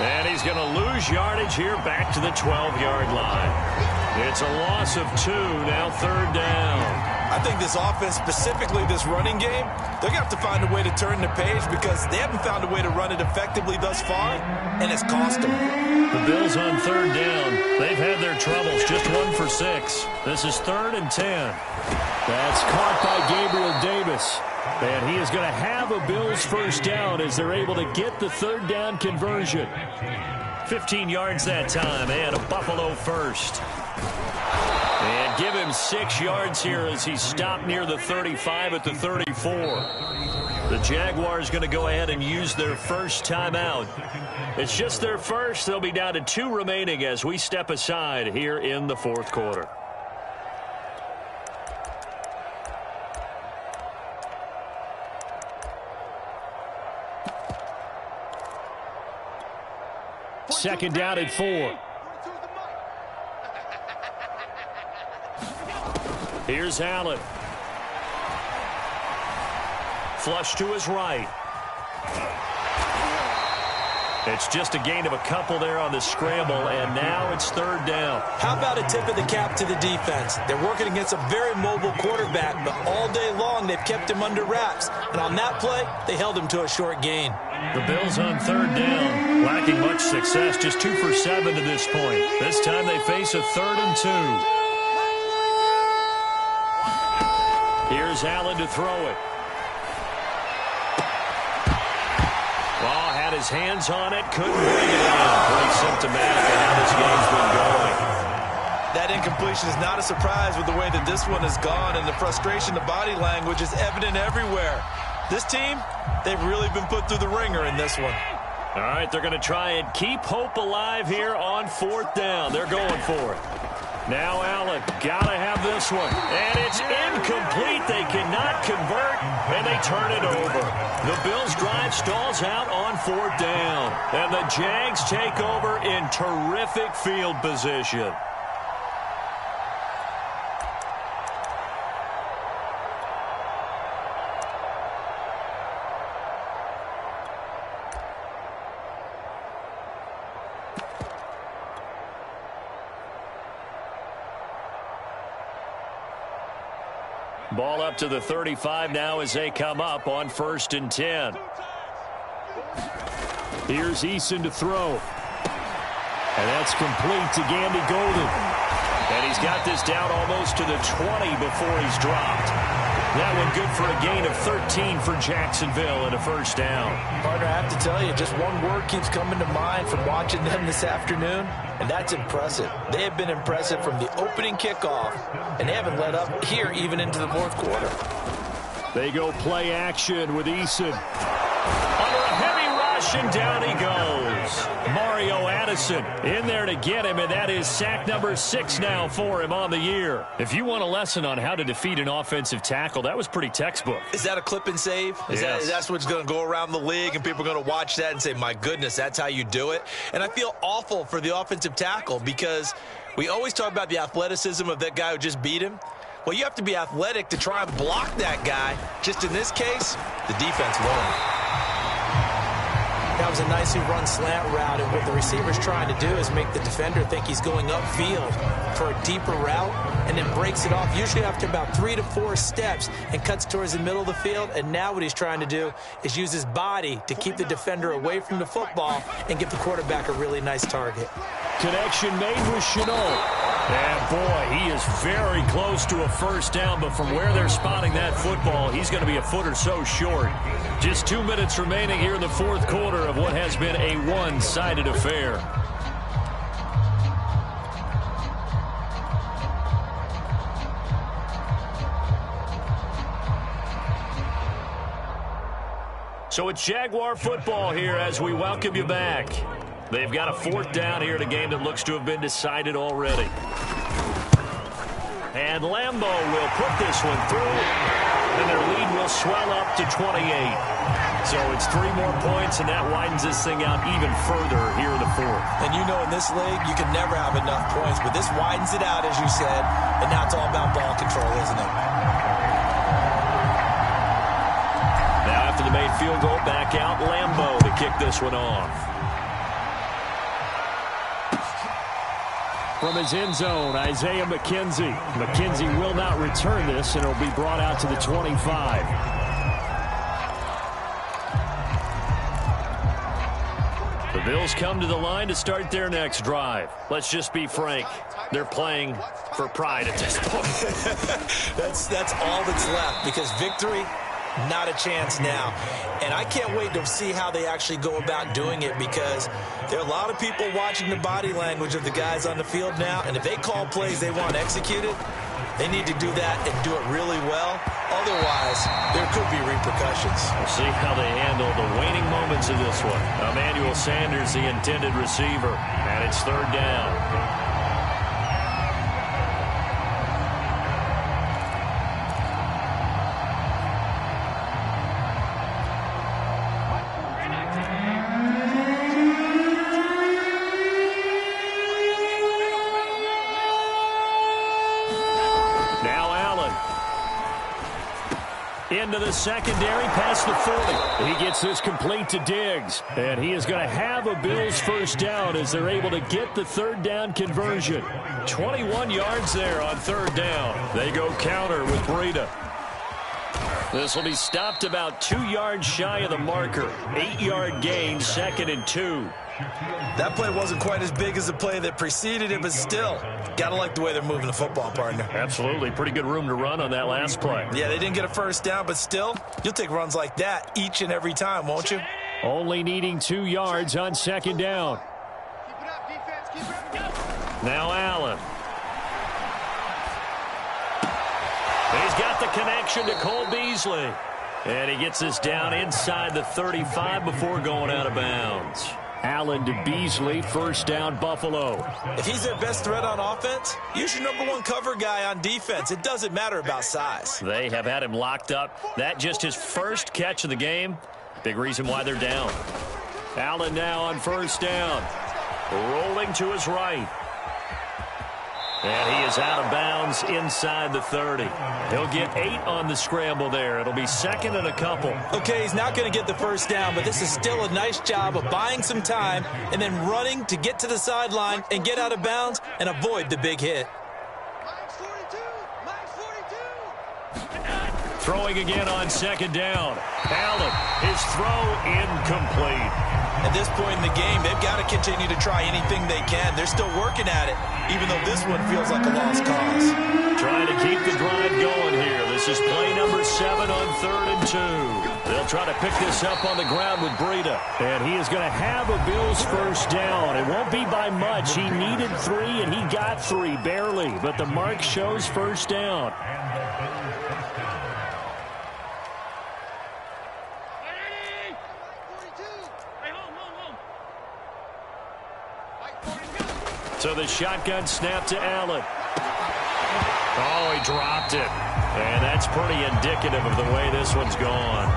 And he's going to lose yardage here back to the 12-yard line. It's a loss of 2, now 3rd down. I think this offense, specifically this running game, they're going to have to find a way to turn the page because they haven't found a way to run it effectively thus far, and it's cost them. The Bills on 3rd down. They've had their troubles, just 1 for 6. This is 3rd and 10. That's caught by Gabriel Davis. And he is going to have a Bills first down as they're able to get the 3rd down conversion. 15 yards that time, and a Buffalo first. And give him 6 yards here as he stopped near the 35 at the 34. The Jaguars going to go ahead and use their first timeout. It's just their first. They'll be down to 2 remaining as we step aside here in the 4th quarter. Second down at 4. Here's Allen. Flush to his right. It's just a gain of a couple there on the scramble, and now it's 3rd down. How about a tip of the cap to the defense? They're working against a very mobile quarterback, but all day long they've kept him under wraps. And on that play, they held him to a short gain. The Bills on 3rd down, lacking much success, just 2 for 7 to this point. This time they face a 3rd and 2. Here's Allen to throw it. Ball had his hands on it, couldn't bring it in. Pretty symptomatic of how this game's been going. That incompletion is not a surprise with the way that this one has gone, and the frustration, the body language is evident everywhere. This team, they've really been put through the ringer in this one. All right, they're going to try and keep hope alive here on 4th down. They're going for it. Now Allen, got to have this one. And it's incomplete. They cannot convert, and they turn it over. The Bills' drive stalls out on 4th down. And the Jags take over in terrific field position. Ball up to the 35 now as they come up on 1st and 10. Here's Eason to throw. And that's complete to Gandy Golden. And he's got this down almost to the 20 before he's dropped. That one good for a gain of 13 for Jacksonville and a first down. Partner, I have to tell you, just one word keeps coming to mind from watching them this afternoon, and that's impressive. They have been impressive from the opening kickoff, and they haven't let up here even into the 4th quarter. They go play action with Eason. Under a heavy rush, and down he goes. Mario Addison in there to get him, and that is sack number 6 now for him on the year. If you want a lesson on how to defeat an offensive tackle, that was pretty textbook. Is that a clip and save? Yes. That's what's going to go around the league, and people are going to watch that and say, my goodness, that's how you do it? And I feel awful for the offensive tackle because we always talk about the athleticism of that guy who just beat him. Well, you have to be athletic to try and block that guy. Just in this case, the defense won. That was a nicely run slant route, and what the receiver's trying to do is make the defender think he's going upfield for a deeper route, and then breaks it off, usually after about 3 to 4 steps, and cuts towards the middle of the field. And now what he's trying to do is use his body to keep the defender away from the football and give the quarterback a really nice target. Connection made with Chenault. And, boy, he is very close to a first down, but from where they're spotting that football, he's going to be a foot or so short. Just 2 minutes remaining here in the fourth quarter of what has been a one-sided affair. So it's Jaguar football here as we welcome you back. They've got a fourth down here in a game that looks to have been decided already. And Lambeau will put this one through, and their lead will swell up to 28. So it's 3 more points, and that widens this thing out even further here in the fourth. And you know, in this league, you can never have enough points, but this widens it out, as you said, and now it's all about ball control, isn't it? Now after the made field goal, back out Lambeau to kick this one off. From his end zone, Isaiah McKenzie. McKenzie will not return this, and it'll be brought out to the 25. The Bills come to the line to start their next drive. Let's just be frank. They're playing for pride at this point. That's all that's left, because victory, not a chance now. And I can't wait to see how they actually go about doing it, because there are a lot of people watching the body language of the guys on the field now, and if they call plays they want executed, they need to do that and do it really well. Otherwise, there could be repercussions. We'll see how they handle the waning moments of this one. Emmanuel Sanders, the intended receiver, and it's third down. Into the secondary, past the 40. He gets this complete to Diggs, and he is going to have a Bills first down as they're able to get the third down conversion. 21 yards there on third down. They go counter with Breida. This will be stopped about 2 yards shy of the marker. 8-yard gain, 2nd and 2. That play wasn't quite as big as the play that preceded it, but still, gotta like the way they're moving the football, partner. Absolutely. Pretty good room to run on that last play. Yeah, they didn't get a first down, but still, you'll take runs like that each and every time, won't you? Only needing 2 yards on second down. Keep it up, defense. Keep it up. Go. Now Allen. He's got the connection to Cole Beasley. And he gets this down inside the 35 before going out of bounds. Allen to Beasley, first down, Buffalo. If he's their best threat on offense, use your #1 cover guy on defense. It doesn't matter about size. They have had him locked up. That just his first catch of the game. Big reason why they're down. Allen now on first down. Rolling to his right. And he is out of bounds inside the 30. He'll get 8 on the scramble there. It'll be 2nd and a couple. Okay, he's not going to get the first down, but this is still a nice job of buying some time and then running to get to the sideline and get out of bounds and avoid the big hit. Mike's 42. Mike's 42. Throwing again on second down. Allen, his throw incomplete. At this point in the game, they've got to continue to try anything they can. They're still working at it, even though this one feels like a lost cause. Trying to keep the drive going here. This is play number 7 on 3rd and 2. They'll try to pick this up on the ground with Breida. And he is going to have a Bills first down. It won't be by much. He needed 3, and he got 3, barely. But the mark shows first down. So the shotgun snap to Allen. Oh, he dropped it. And that's pretty indicative of the way this one's gone.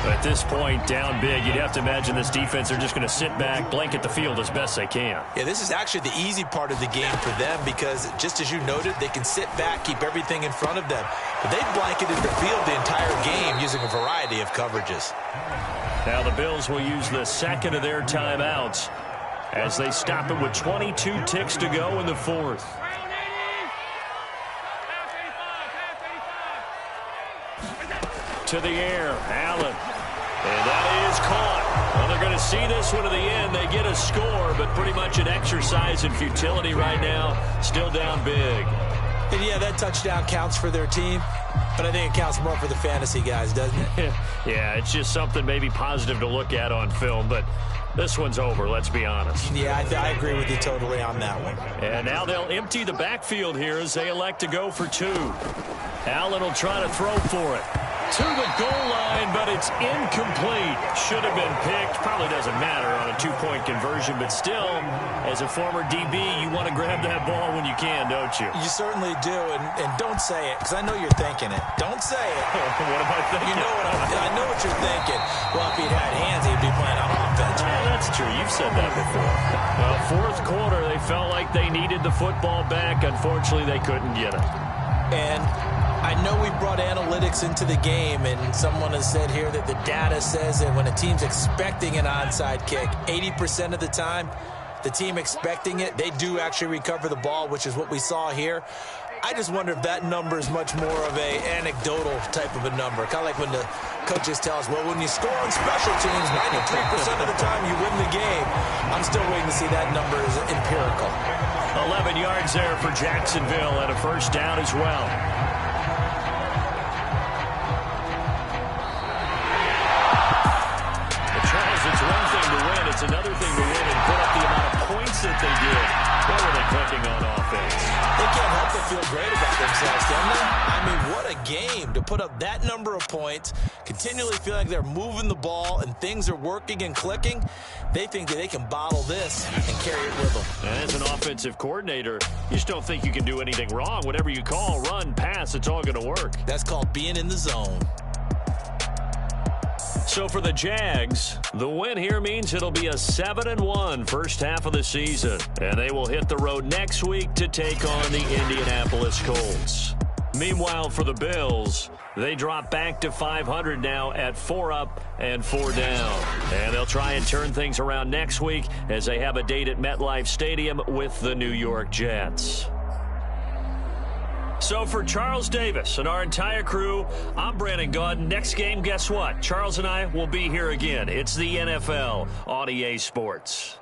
At this point, down big, you'd have to imagine this defense are just going to sit back, blanket the field as best they can. Yeah, this is actually the easy part of the game for them because, just as you noted, they can sit back, keep everything in front of them. But they've blanketed the field the entire game using a variety of coverages. Now the Bills will use the second of their timeouts as they stop it with 22 ticks to go in the fourth. To the air, Allen. And that is caught. Well, they're going to see this one to the end. They get a score, but pretty much an exercise in futility right now. Still down big. And yeah, that touchdown counts for their team, but I think it counts more for the fantasy guys, doesn't it? Yeah, it's just something maybe positive to look at on film, but this one's over, let's be honest. Yeah, I agree with you totally on that one. And now they'll empty the backfield here as they elect to go for two. Allen will try to throw for it. To the goal line, but it's incomplete. Should have been picked. Probably doesn't matter on a two-point conversion, but still, as a former DB, you want to grab that ball when you can, don't you? You certainly do, and don't say it, because I know you're thinking it. Don't say it. What am I thinking? You know I know what you're thinking. Well, if he'd had hands, he'd be playing on offense. Yeah, that's true. You've said that before. Well, fourth quarter, they felt like they needed the football back. Unfortunately, they couldn't get it. And I know we brought analytics into the game, and someone has said here that the data says that when a team's expecting an onside kick, 80% of the time, the team expecting it, they do actually recover the ball, which is what we saw here. I just wonder if that number is much more of a anecdotal type of a number. Kind of like when the coaches tell us, well, when you score on special teams, 93% of the time you win the game. I'm still waiting to see that number is empirical. 11 yards there for Jacksonville and a first down as well. It's one thing to win. It's another thing to win and put up the amount of points that they did. What were they clicking on offense? They can't help but feel great about themselves, can they? I mean, what a game to put up that number of points, continually feel like they're moving the ball and things are working and clicking. They think that they can bottle this and carry it with them. And as an offensive coordinator, you just don't think you can do anything wrong. Whatever you call, run, pass, it's all going to work. That's called being in the zone. So for the Jags, the win here means it'll be a 7-1 first half of the season. And they will hit the road next week to take on the Indianapolis Colts. Meanwhile, for the Bills, they drop back to 500 now at 4 up and 4 down. And they'll try and turn things around next week as they have a date at MetLife Stadium with the New York Jets. So for Charles Davis and our entire crew, I'm Brandon Gaudin. Next game, guess what? Charles and I will be here again. It's the NFL on EA Sports.